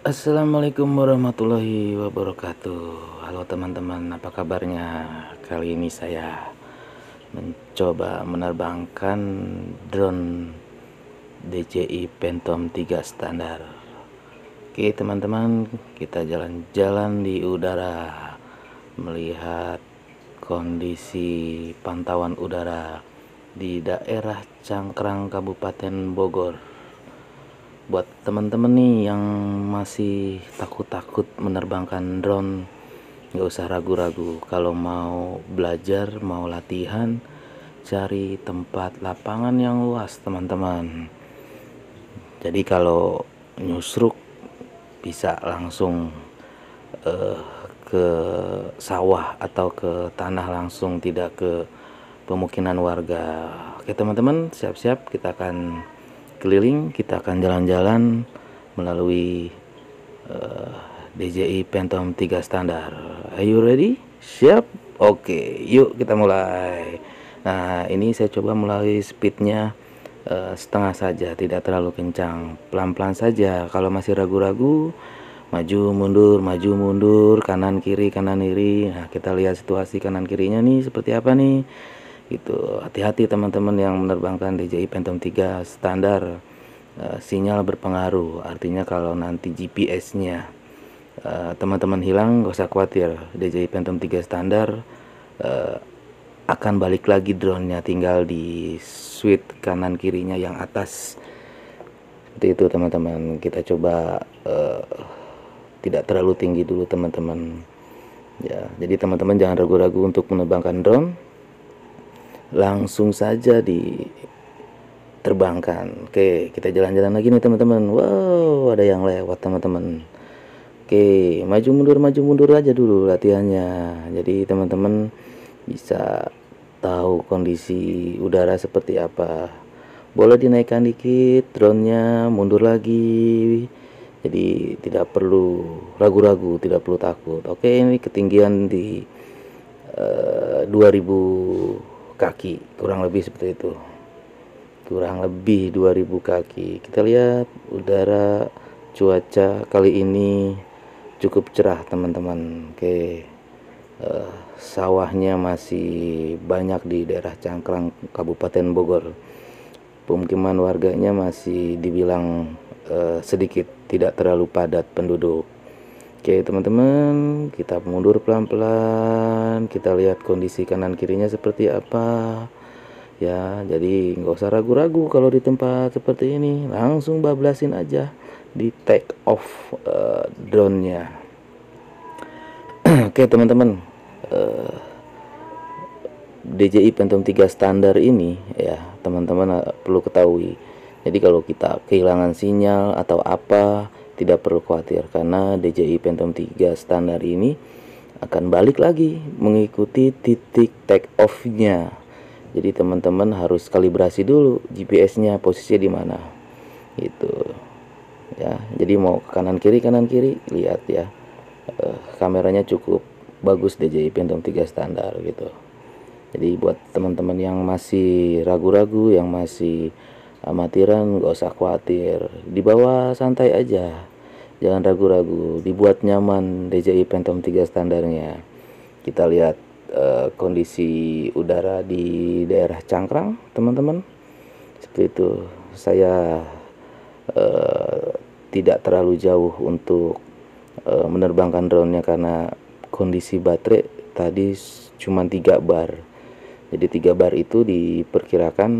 Assalamualaikum warahmatullahi wabarakatuh. Halo teman-teman, apa kabarnya? Kali ini saya mencoba menerbangkan drone DJI Phantom 3 standar. Oke teman-teman, kita jalan-jalan di udara, melihat kondisi pantauan udara di daerah Cangkrang, Kabupaten Bogor. Buat teman-teman nih yang masih takut-takut menerbangkan drone, nggak usah ragu-ragu. Kalau mau belajar, mau latihan, cari tempat lapangan yang luas teman-teman. Jadi kalau nyusruk bisa langsung ke sawah atau ke tanah langsung, tidak ke pemukiman warga. Oke teman-teman, siap-siap, kita akan keliling, kita akan jalan-jalan melalui DJI Phantom 3 standar. Are you ready? Siap? Oke, yuk kita mulai. Nah, ini saya coba melalui speednya setengah saja, tidak terlalu kencang, pelan-pelan saja. Kalau masih ragu-ragu, maju mundur, kanan kiri. Nah, kita lihat situasi kanan kirinya nih seperti apa nih. Gitu. Hati-hati teman-teman yang menerbangkan DJI Phantom 3 standar. Sinyal berpengaruh, artinya kalau nanti GPS-nya teman-teman hilang, gak usah khawatir. DJI Phantom 3 standar akan balik lagi drone-nya, tinggal di switch kanan kirinya yang atas. Seperti itu teman-teman. Kita coba tidak terlalu tinggi dulu teman-teman ya. Jadi teman-teman jangan ragu-ragu untuk menerbangkan drone, langsung saja diterbangkan. Oke, kita jalan-jalan lagi nih teman-teman. Wow, ada yang lewat teman-teman. Oke, maju mundur aja dulu latihannya. Jadi teman-teman bisa tahu kondisi udara seperti apa. Boleh dinaikkan dikit drone-nya, mundur lagi. Jadi tidak perlu ragu-ragu, tidak perlu takut. Oke, ini ketinggian di 2000 kaki, kurang lebih seperti itu. Kurang lebih 2000 kaki. Kita lihat udara, cuaca kali ini cukup cerah teman-teman. Oke, sawahnya masih banyak di daerah Cangkrang, Kabupaten Bogor. Pemukiman warganya masih dibilang sedikit, tidak terlalu padat penduduk. Oke teman-teman, kita mundur pelan-pelan, kita lihat kondisi kanan kirinya seperti apa ya. Jadi nggak usah ragu-ragu kalau di tempat seperti ini, langsung bablasin aja di take off drone-nya. Oke teman-teman, DJI Phantom 3 standar ini ya teman-teman perlu ketahui. Jadi kalau kita kehilangan sinyal atau apa, tidak perlu khawatir, karena DJI Phantom 3 standar ini akan balik lagi mengikuti titik take off-nya. Jadi teman-teman harus kalibrasi dulu GPS-nya posisinya di mana. Gitu. Ya, jadi mau kanan kiri, lihat ya. Kameranya cukup bagus DJI Phantom 3 standar gitu. Jadi buat teman-teman yang masih ragu-ragu, yang masih amatiran, gak usah khawatir, dibawa santai aja, jangan ragu-ragu, dibuat nyaman DJI Phantom 3 standarnya. Kita lihat kondisi udara di daerah Cangkrang teman-teman, seperti itu. Saya tidak terlalu jauh untuk menerbangkan drone-nya karena kondisi baterai tadi cuma 3 bar. Jadi 3 bar itu diperkirakan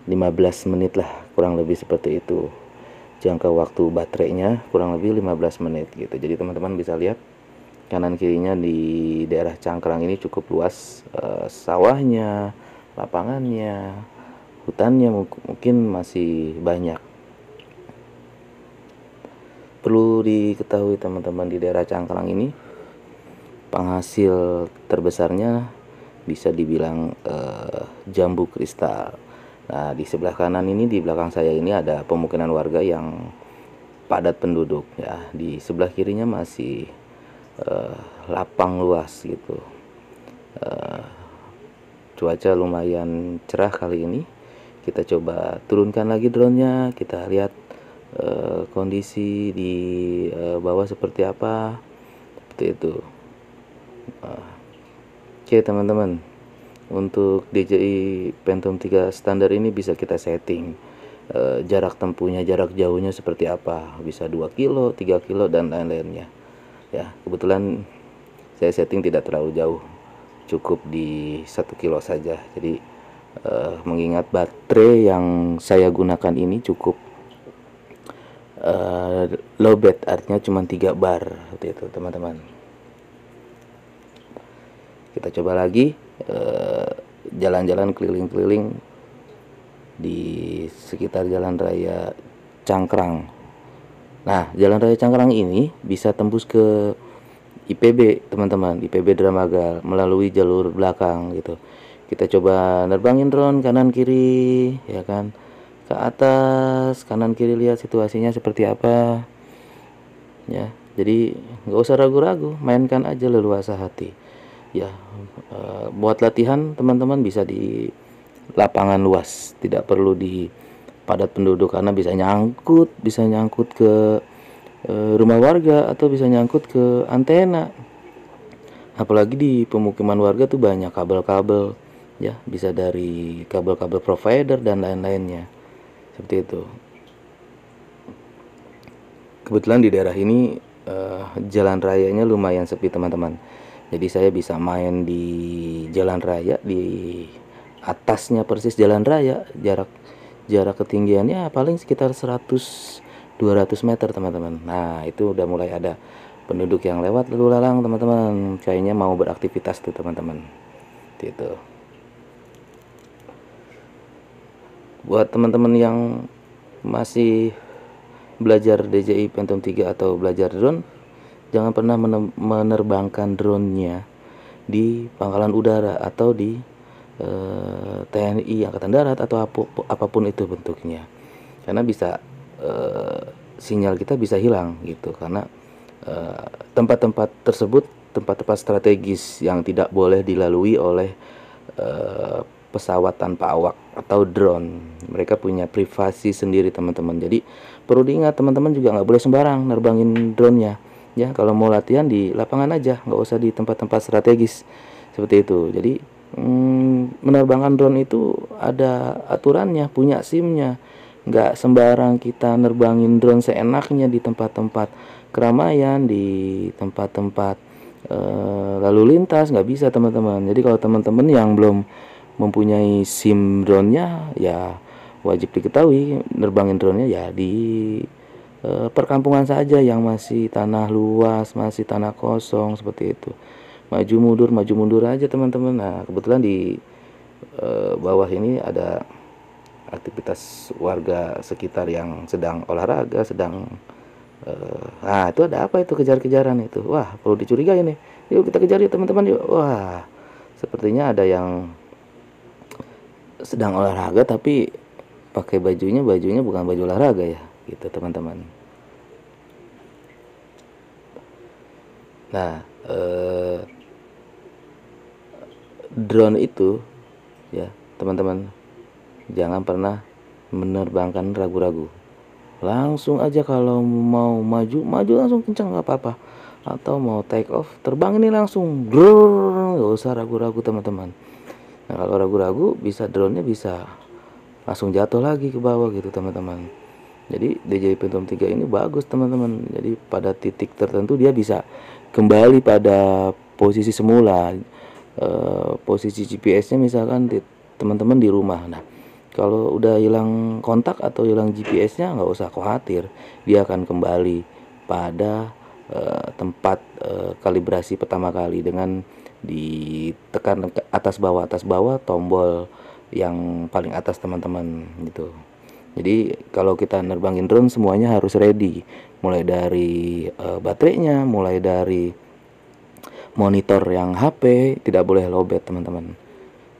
15 menit lah, kurang lebih seperti itu. Jangka waktu baterainya kurang lebih 15 menit gitu. Jadi teman-teman bisa lihat kanan kirinya di daerah Cangkrang ini cukup luas, sawahnya, lapangannya, hutannya mungkin masih banyak. Perlu diketahui teman-teman, di daerah Cangkrang ini penghasil terbesarnya bisa dibilang jambu kristal. Nah, di sebelah kanan ini, di belakang saya ini ada pemukiman warga yang padat penduduk ya. Di sebelah kirinya masih lapang luas gitu. Cuaca lumayan cerah kali ini. Kita coba turunkan lagi drone-nya, kita lihat kondisi di bawah seperti apa, seperti itu. Oke teman-teman, untuk DJI Phantom 3 standar ini bisa kita setting jarak tempuhnya, jarak jauhnya seperti apa, bisa 2 kilo, 3 kilo dan lain-lainnya ya. Kebetulan saya setting tidak terlalu jauh, cukup di 1 kilo saja. Jadi mengingat baterai yang saya gunakan ini cukup low bat, artinya cuma 3 bar seperti itu teman-teman. Kita coba lagi jalan-jalan keliling-keliling di sekitar Jalan Raya Cangkrang. Nah, Jalan Raya Cangkrang ini bisa tembus ke IPB teman-teman, IPB Dramaga melalui jalur belakang gitu. Kita coba nerbangin drone kanan kiri ya kan, ke atas kanan kiri, lihat situasinya seperti apa ya. Jadi nggak usah ragu-ragu, mainkan aja leluasa hati ya. Buat latihan teman-teman bisa di lapangan luas, tidak perlu di padat penduduk, karena bisa nyangkut ke rumah warga atau bisa nyangkut ke antena. Apalagi di pemukiman warga tuh banyak kabel-kabel ya, bisa dari kabel-kabel provider dan lain-lainnya seperti itu. Kebetulan di daerah ini jalan rayanya lumayan sepi teman-teman, jadi saya bisa main di jalan raya, di atasnya persis jalan raya, jarak ketinggiannya paling sekitar 100-200 meter teman-teman. Nah itu udah mulai ada penduduk yang lewat lalu lalang teman-teman, kayaknya mau beraktivitas tuh teman-teman gitu. Buat teman-teman yang masih belajar DJI Phantom 3 atau belajar drone, jangan pernah menerbangkan drone-nya di pangkalan udara atau di TNI Angkatan Darat atau apapun itu bentuknya, karena bisa sinyal kita bisa hilang gitu, karena tempat-tempat tersebut tempat-tempat strategis yang tidak boleh dilalui oleh pesawat tanpa awak atau drone. Mereka punya privasi sendiri teman-teman, jadi perlu diingat teman-teman juga nggak boleh sembarang nerbangin drone-nya ya. Kalau mau latihan di lapangan aja, nggak usah di tempat-tempat strategis seperti itu. Jadi menerbangkan drone itu ada aturannya, punya SIM-nya. Nggak sembarang kita nerbangin drone seenaknya di tempat-tempat keramaian, di tempat-tempat lalu lintas, nggak bisa teman-teman. Jadi kalau teman-teman yang belum mempunyai SIM drone-nya ya wajib diketahui, nerbangin drone-nya ya di perkampungan saja yang masih tanah luas, masih tanah kosong seperti itu. Maju mundur aja teman-teman. Nah kebetulan di bawah ini ada aktivitas warga sekitar yang sedang olahraga, sedang nah itu ada apa itu, kejar-kejaran itu, wah perlu dicurigai nih, yuk kita kejar yuk teman-teman yuk. Wah sepertinya ada yang sedang olahraga tapi pakai bajunya bukan baju olahraga ya gitu teman-teman. Nah drone itu ya teman-teman, jangan pernah menerbangkan ragu-ragu, langsung aja kalau mau maju langsung kencang, nggak apa-apa. Atau mau take off terbang ini langsung grrr, nggak usah ragu-ragu teman-teman. Nah kalau ragu-ragu bisa drone-nya bisa langsung jatuh lagi ke bawah gitu teman-teman. Jadi DJI Phantom 3 ini bagus teman-teman, jadi pada titik tertentu dia bisa kembali pada posisi semula. Posisi GPS-nya misalkan teman-teman di rumah, nah kalau udah hilang kontak atau hilang GPS-nya nggak usah khawatir, dia akan kembali pada tempat kalibrasi pertama kali dengan ditekan atas bawah tombol yang paling atas teman-teman gitu. Jadi kalau kita nerbangin drone semuanya harus ready, mulai dari baterainya, mulai dari monitor yang HP, tidak boleh lowbat teman-teman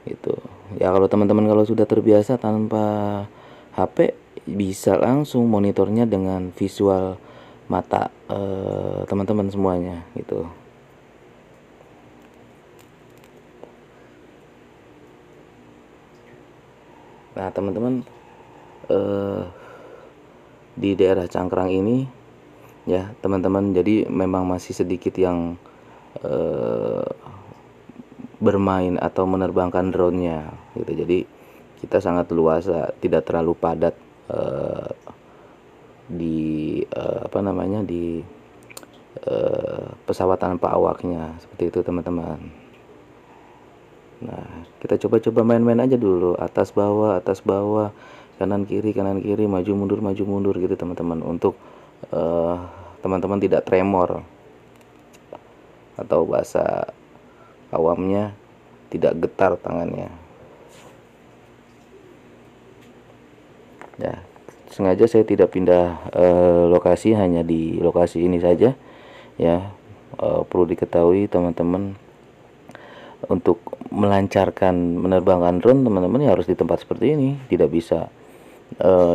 itu ya. Kalau teman-teman kalau sudah terbiasa tanpa HP, bisa langsung monitornya dengan visual mata teman-teman semuanya gitu. Nah teman-teman di daerah Cangkrang ini ya teman-teman, jadi memang masih sedikit yang bermain atau menerbangkan drone-nya gitu. Jadi kita sangat luasa, tidak terlalu padat di apa namanya, di pesawat tanpa awaknya, seperti itu teman-teman. Nah, kita coba-coba main-main aja dulu, atas bawah, kanan kiri, maju mundur gitu teman-teman, untuk teman-teman tidak tremor, atau bahasa awamnya tidak getar tangannya. Ya, sengaja saya tidak pindah lokasi, hanya di lokasi ini saja ya. Perlu diketahui teman-teman, untuk melancarkan menerbangkan drone teman-teman ya harus di tempat seperti ini, tidak bisa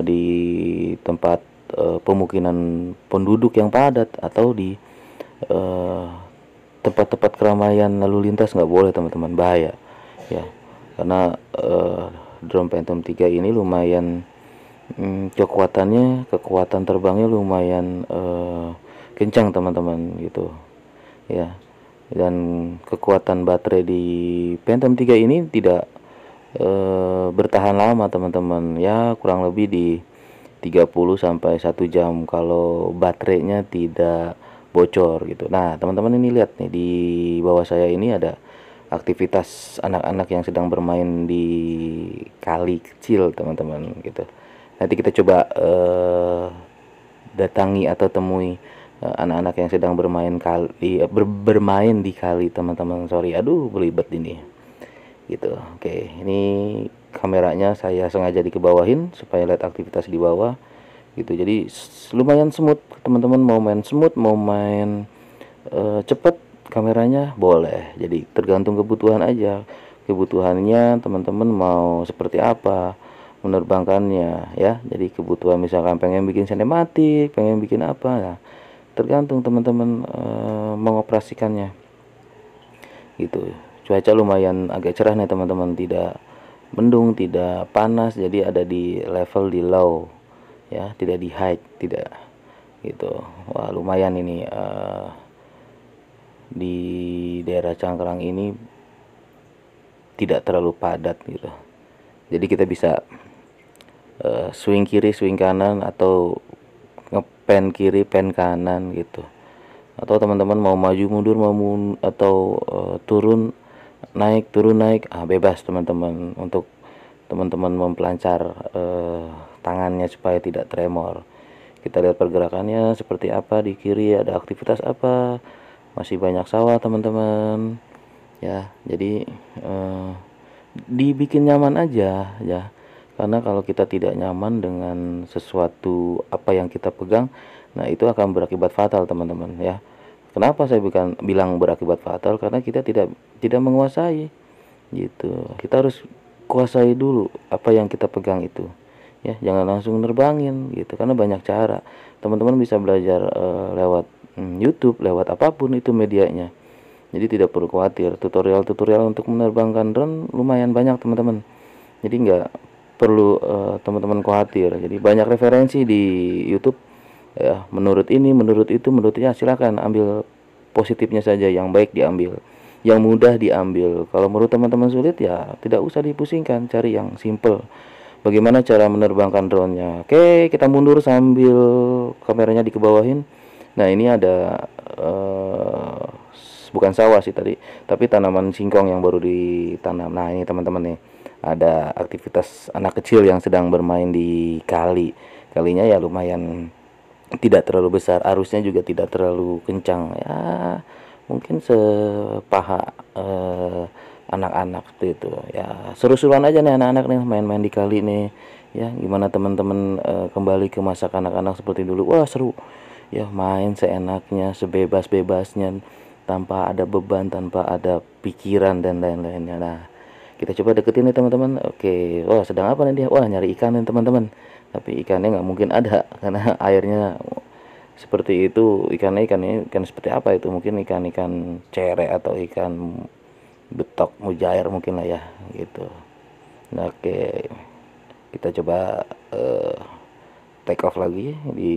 di tempat pemukiman penduduk yang padat, atau di tempat-tempat keramaian lalu lintas, nggak boleh teman-teman, bahaya ya. Karena drone Phantom 3 ini lumayan kekuatan terbangnya lumayan kencang teman-teman gitu ya. Dan kekuatan baterai di Phantom 3 ini tidak bertahan lama teman-teman ya, kurang lebih di 30 sampai 1 jam kalau baterainya tidak bocor gitu. Nah teman-teman, ini lihat nih, di bawah saya ini ada aktivitas anak-anak yang sedang bermain di kali kecil teman-teman gitu. Nanti kita coba datangi atau temui anak-anak yang sedang bermain bermain di kali teman-teman. Sorry, aduh belibet ini gitu. Oke, ini kameranya saya sengaja dikebawahin supaya lihat aktivitas di bawah gitu. Jadi lumayan smooth teman-teman, mau main smooth, mau main cepet kameranya boleh. Jadi tergantung kebutuhan aja, kebutuhannya teman-teman mau seperti apa menerbangkannya ya. Jadi kebutuhan misalkan pengen bikin sinematik, pengen bikin apa ya, tergantung teman-teman mengoperasikannya gitu. Cuaca lumayan agak cerah nih teman-teman, tidak mendung, tidak panas, jadi ada di level di low ya, tidak di high, tidak gitu. Wah lumayan ini di daerah Cangkrang ini tidak terlalu padat gitu. Jadi kita bisa swing kiri, swing kanan, atau ngepen kiri, pen kanan gitu. Atau teman-teman mau maju mundur, atau turun naik, bebas teman-teman, untuk teman-teman mempelancar tangannya supaya tidak tremor. Kita lihat pergerakannya seperti apa, di kiri ada aktivitas apa, masih banyak sawah teman-teman ya. Jadi dibikin nyaman aja ya, karena kalau kita tidak nyaman dengan sesuatu apa yang kita pegang, nah itu akan berakibat fatal teman-teman ya. Kenapa saya bilang berakibat fatal? Karena kita tidak menguasai gitu. Kita harus kuasai dulu apa yang kita pegang itu ya, jangan langsung nerbangin gitu, karena banyak cara. Teman-teman bisa belajar lewat YouTube, lewat apapun itu medianya. Jadi tidak perlu khawatir, tutorial untuk menerbangkan drone lumayan banyak teman-teman. Jadi nggak perlu teman-teman khawatir. Jadi banyak referensi di YouTube ya, menurut ini, menurut itu, menurutnya, silakan ambil positifnya saja, yang baik diambil, yang mudah diambil. Kalau menurut teman-teman sulit ya tidak usah dipusingkan, cari yang simple. Bagaimana cara menerbangkan drone-nya? Oke, kita mundur sambil kameranya dikebawahin. Nah ini ada bukan sawah sih tadi, tapi tanaman singkong yang baru ditanam. Nah ini teman-teman nih, ada aktivitas anak kecil yang sedang bermain di kalinya ya, lumayan tidak terlalu besar, arusnya juga tidak terlalu kencang ya, mungkin sepaha anak-anak seperti itu ya. Seru-seruan aja nih anak-anak nih main-main di kali nih ya. Gimana teman-teman kembali ke masa kanak-kanak seperti dulu? Wah seru ya, main seenaknya, sebebas-bebasnya, tanpa ada beban, tanpa ada pikiran dan lain-lainnya. Nah kita coba deketin nih teman-teman. Oke, wah sedang apa nih dia? Wah nyari ikan nih teman-teman, tapi ikannya nggak mungkin ada karena airnya seperti itu. Ikannya ikan seperti apa itu? Mungkin ikan cere atau ikan betok mujair mungkin lah ya gitu. Nah, oke, kita coba take off lagi di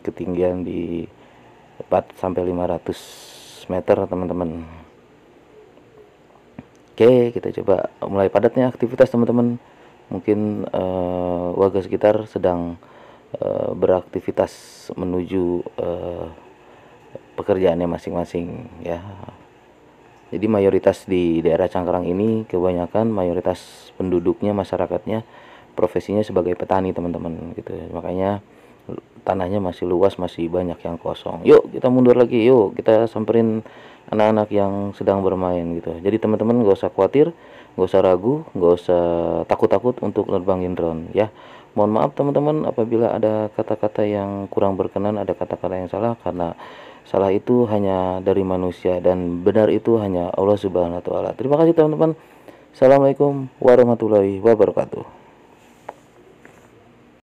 ketinggian di 4 sampai 500 meter teman-teman. Oke, kita coba mulai padatnya aktivitas teman-teman. Mungkin warga sekitar sedang beraktivitas menuju pekerjaannya masing-masing ya. Jadi mayoritas di daerah Cangkrang ini kebanyakan mayoritas penduduknya, masyarakatnya profesinya sebagai petani teman-teman gitu. Makanya tanahnya masih luas, masih banyak yang kosong. Yuk kita mundur lagi, yuk kita samperin anak-anak yang sedang bermain gitu. Jadi teman-teman gak usah khawatir, gak usah ragu, gak usah takut-takut untuk nerbangin drone ya. Mohon maaf teman-teman apabila ada kata-kata yang kurang berkenan, ada kata-kata yang salah, karena salah itu hanya dari manusia dan benar itu hanya Allah Subhanahu wa taala. Terima kasih teman-teman. Assalamualaikum warahmatullahi wabarakatuh.